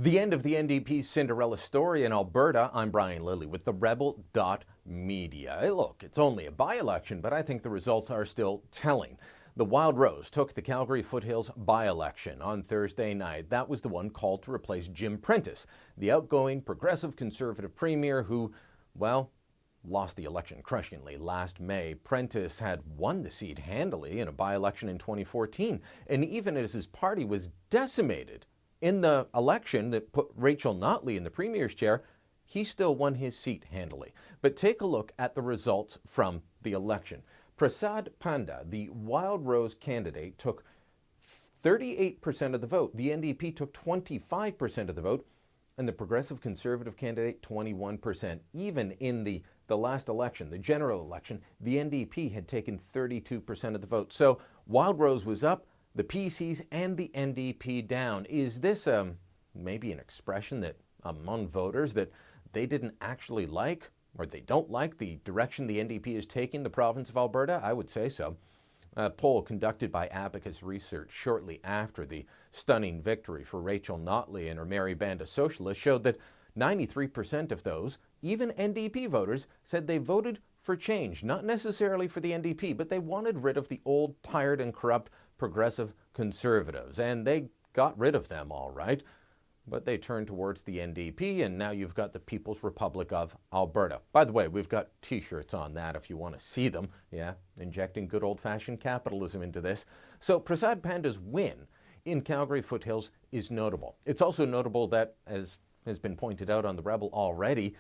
The end of the NDP's Cinderella story in Alberta. I'm Brian Lilley with TheRebel.Media. Look, it's only a by-election, but I think the results are still telling. The Wildrose took the Calgary-Foothills by-election on Thursday night. That was the one called to replace Jim Prentice, the outgoing progressive conservative premier who, well, lost the election crushingly last May. Prentice had won the seat handily in a by-election in 2014, and even as his party was decimated in the election that put Rachel Notley in the premier's chair, he still won his seat handily. But take a look at the results from the election. Prasad Panda, the Wildrose candidate, took 38% of the vote. The NDP took 25% of the vote, and the progressive conservative candidate 21%. Even in the last election, the general election, the NDP had taken 32% of the vote. So Wildrose was up, the PCs and the NDP down. Is this maybe an expression that among voters that they didn't actually like, or they don't like the direction the NDP is taking the province of Alberta? I would say so. A poll conducted by Abacus Research shortly after the stunning victory for Rachel Notley and her merry band of socialists showed that 93% of those, even NDP voters, said they voted for change, not necessarily for the NDP, but they wanted rid of the old, tired and corrupt progressive conservatives. And they got rid of them, all right. But they turned towards the NDP, and now you've got the People's Republic of Alberta. By the way, we've got T-shirts on that if you want to see them. Yeah, injecting good old-fashioned capitalism into this. So Prasad Panda's win in Calgary-Foothills is notable. It's also notable that, as has been pointed out on The Rebel already,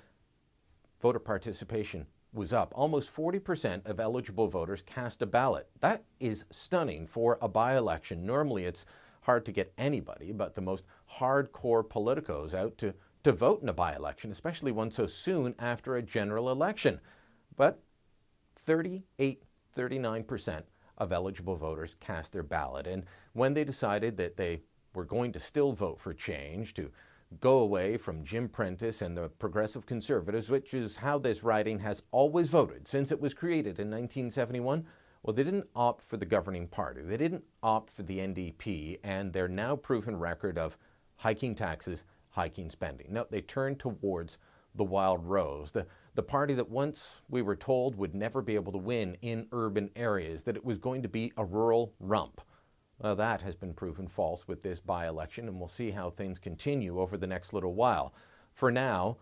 voter participation was up. Almost 40% of eligible voters cast a ballot. That is stunning for a by-election. Normally it's hard to get anybody but the most hardcore politicos out to vote in a by-election, especially one so soon after a general election. But 39% of eligible voters cast their ballot. And when they decided that they were going to still vote for change, to go away from Jim Prentice and the progressive conservatives, which is how this riding has always voted since it was created in 1971, well, they didn't opt for the governing party. They didn't opt for the NDP and their now proven record of hiking taxes, hiking spending. No, they turned towards the Wildrose, the party that once we were told would never be able to win in urban areas, that it was going to be a rural rump. Well, that has been proven false with this by-election, and we'll see how things continue over the next little while. For now,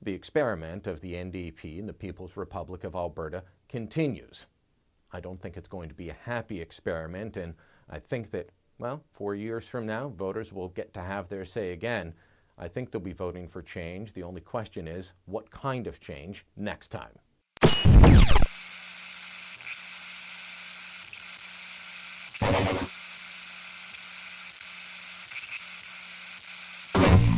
the experiment of the NDP and the People's Republic of Alberta continues. I don't think it's going to be a happy experiment, and I think that, well, 4 years from now, voters will get to have their say again. I think they'll be voting for change. The only question is, what kind of change next time?